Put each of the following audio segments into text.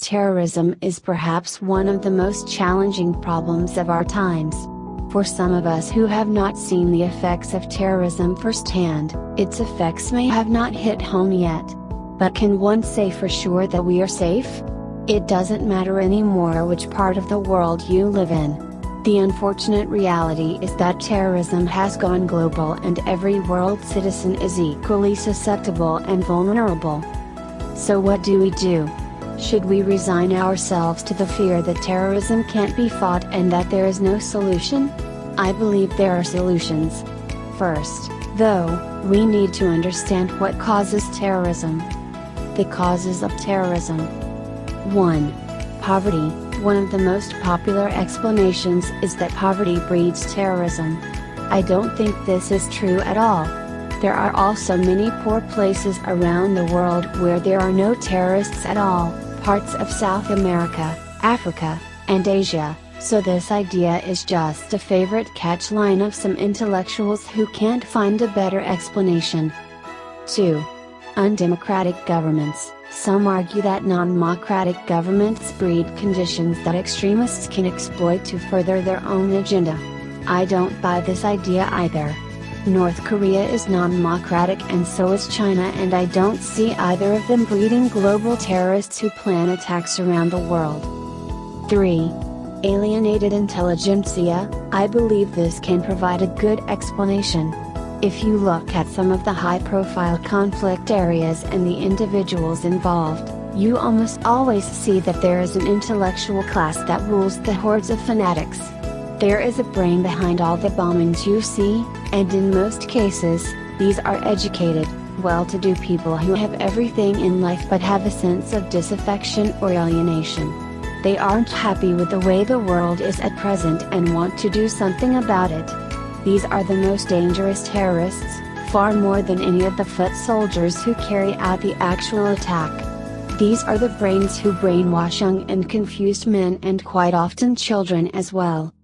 terrorism is perhaps one of the most challenging problems of our times. For some of us who have not seen the effects of terrorism firsthand, its effects may have not hit home yet. But can one say for sure that we are safe? It doesn't matter anymore which part of the world you live in. The unfortunate reality is that terrorism has gone global and every world citizen is equally susceptible and vulnerable. So what do we do? Should we resign ourselves to the fear that terrorism can't be fought and that there is no solution? I believe there are solutions. First, though, we need to understand what causes terrorism. The causes of terrorism. 1. Poverty. One of the most popular explanations is that poverty breeds terrorism. I don't think this is true at all. There are also many poor places around the world where there are no terrorists at all, parts of South America, Africa, and Asia, so this idea is just a favorite catchline of some intellectuals who can't find a better explanation. 2. Undemocratic governments. Some argue that non-democratic governments breed conditions that extremists can exploit to further their own agenda. I don't buy this idea either. North Korea is non-democratic and so is China, and I don't see either of them breeding global terrorists who plan attacks around the world. 3. Alienated intelligentsia. I believe this can provide a good explanation. If you look at some of the high-profile conflict areas and the individuals involved, you almost always see that there is an intellectual class that rules the hordes of fanatics. There is a brain behind all the bombings you see, and in most cases, these are educated, well-to-do people who have everything in life but have a sense of disaffection or alienation. They aren't happy with the way the world is at present and want to do something about it. These are the most dangerous terrorists, far more than any of the foot soldiers who carry out the actual attack. These are the brains who brainwash young and confused men and quite often children as well.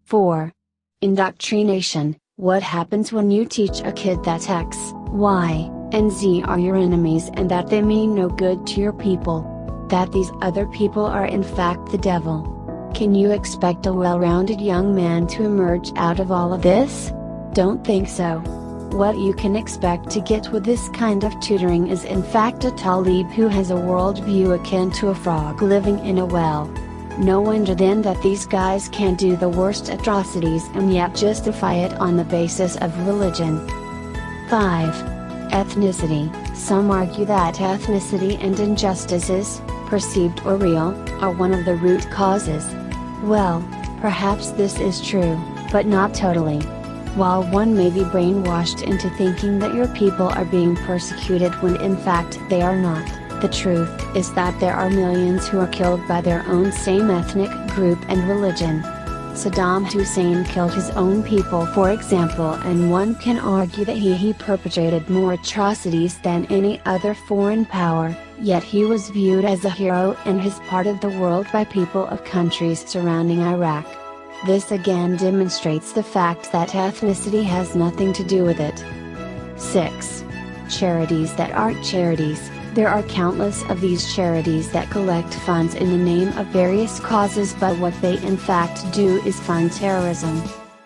4. Indoctrination. What happens when you teach a kid that X, Y, and Z are your enemies and that they mean no good to your people? That these other people are in fact the devil? Can you expect a well-rounded young man to emerge out of all of this? Don't think so. What you can expect to get with this kind of tutoring is in fact a talib who has a worldview akin to a frog living in a well. No wonder then that these guys can do the worst atrocities and yet justify it on the basis of religion. 5. Ethnicity. Some argue that ethnicity and injustices, perceived or real, are one of the root causes. Well, perhaps this is true, but not totally. While one may be brainwashed into thinking that your people are being persecuted when in fact they are not, the truth is that there are millions who are killed by their own same ethnic group and religion. Saddam Hussein killed his own people, for example, and one can argue that he perpetrated more atrocities than any other foreign power, yet he was viewed as a hero in his part of the world by people of countries surrounding Iraq. This again demonstrates the fact that ethnicity has nothing to do with it. 6. Charities that aren't charities. There are countless of these charities that collect funds in the name of various causes, but what they in fact do is fund terrorism.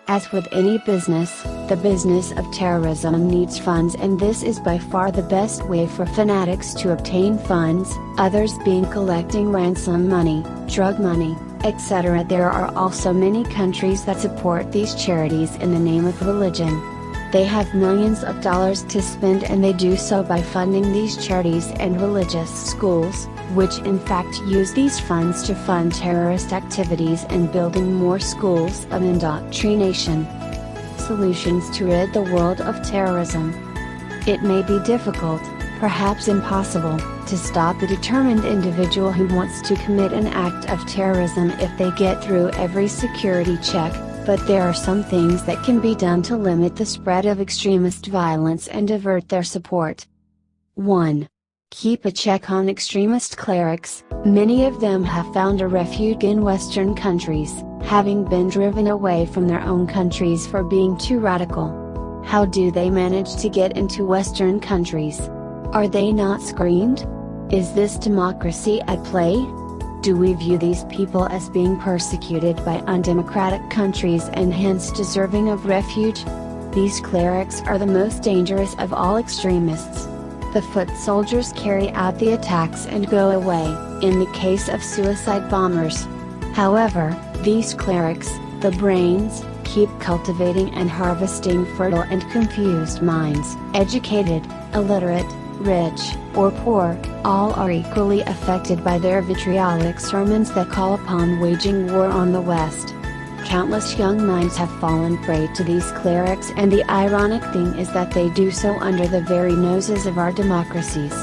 As with any business, the business of terrorism needs funds, and this is by far the best way for fanatics to obtain funds, others being collecting ransom money, drug money, etc. There are also many countries that support these charities in the name of religion. They have millions of dollars to spend, and they do so by funding these charities and religious schools, which in fact use these funds to fund terrorist activities and building more schools of indoctrination. Solutions to rid the world of terrorism. It may be difficult, perhaps impossible, to stop the determined individual who wants to commit an act of terrorism if they get through every security check, but there are some things that can be done to limit the spread of extremist violence and avert their support. 1. Keep a check on extremist clerics. Many of them have found a refuge in Western countries, having been driven away from their own countries for being too radical. How do they manage to get into Western countries? Are they not screened? Is this democracy at play? Do we view these people as being persecuted by undemocratic countries and hence deserving of refuge? These clerics are the most dangerous of all extremists. The foot soldiers carry out the attacks and go away, in the case of suicide bombers. However, these clerics, the brains, keep cultivating and harvesting fertile and confused minds. Educated, illiterate, rich, or poor, all are equally affected by their vitriolic sermons that call upon waging war on the West. Countless young minds have fallen prey to these clerics, and the ironic thing is that they do so under the very noses of our democracies.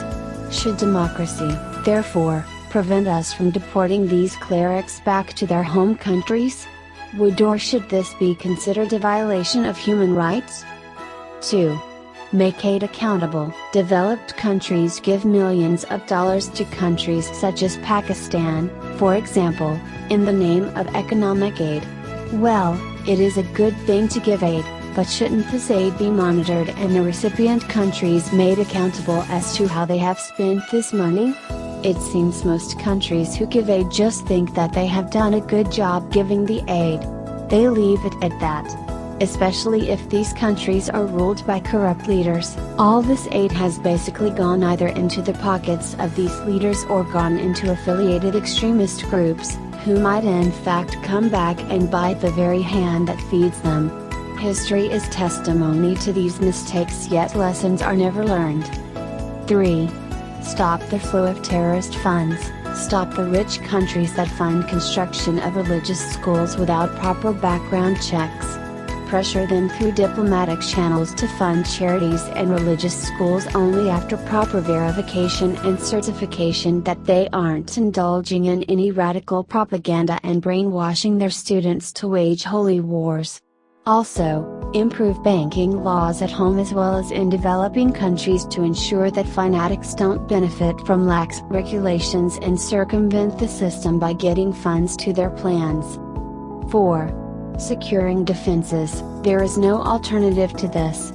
Should democracy, therefore, prevent us from deporting these clerics back to their home countries? Would or should this be considered a violation of human rights? 2. Make aid accountable. Developed countries give millions of dollars to countries such as Pakistan, for example, in the name of economic aid. Well, it is a good thing to give aid, but shouldn't this aid be monitored and the recipient countries made accountable as to how they have spent this money? It seems most countries who give aid just think that they have done a good job giving the aid. They leave it at that. Especially if these countries are ruled by corrupt leaders, all this aid has basically gone either into the pockets of these leaders or gone into affiliated extremist groups, who might in fact come back and bite the very hand that feeds them. History is testimony to these mistakes, yet lessons are never learned. 3. Stop the flow of terrorist funds. Stop the rich countries that fund construction of religious schools without proper background checks. Pressure them through diplomatic channels to fund charities and religious schools only after proper verification and certification that they aren't indulging in any radical propaganda and brainwashing their students to wage holy wars. Also, improve banking laws at home as well as in developing countries to ensure that fanatics don't benefit from lax regulations and circumvent the system by getting funds to their plans. 4. Securing defenses. There is no alternative to this.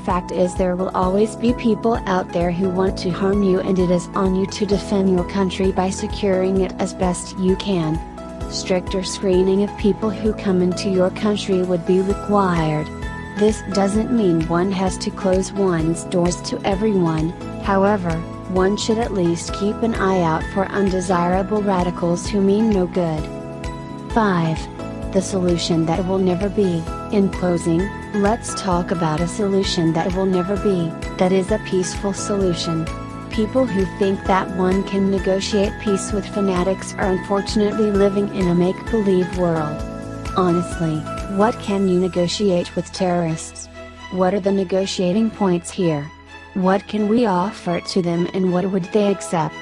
Fact is, there will always be people out there who want to harm you, and it is on you to defend your country by securing it as best you can. Stricter screening of people who come into your country would be required. This doesn't mean one has to close one's doors to everyone, however, one should at least keep an eye out for undesirable radicals who mean no good. 5. The solution that will never be. In closing, let's talk about a solution that will never be, that is a peaceful solution. People who think that one can negotiate peace with fanatics are unfortunately living in a make-believe world. Honestly, what can you negotiate with terrorists? What are the negotiating points here? What can we offer to them and what would they accept?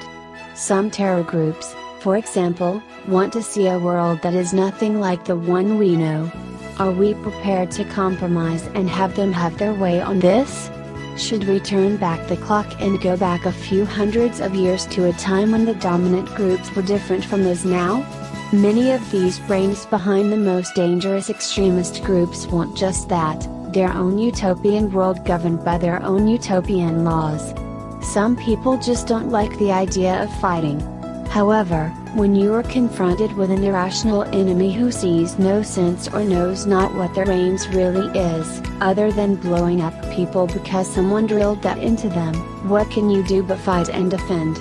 Some terror groups, for example, want to see a world that is nothing like the one we know. Are we prepared to compromise and have them have their way on this? Should we turn back the clock and go back a few hundreds of years to a time when the dominant groups were different from those now? Many of these brains behind the most dangerous extremist groups want just that, their own utopian world governed by their own utopian laws. Some people just don't like the idea of fighting. However, when you are confronted with an irrational enemy who sees no sense or knows not what their aims really is, other than blowing up people because someone drilled that into them, what can you do but fight and defend?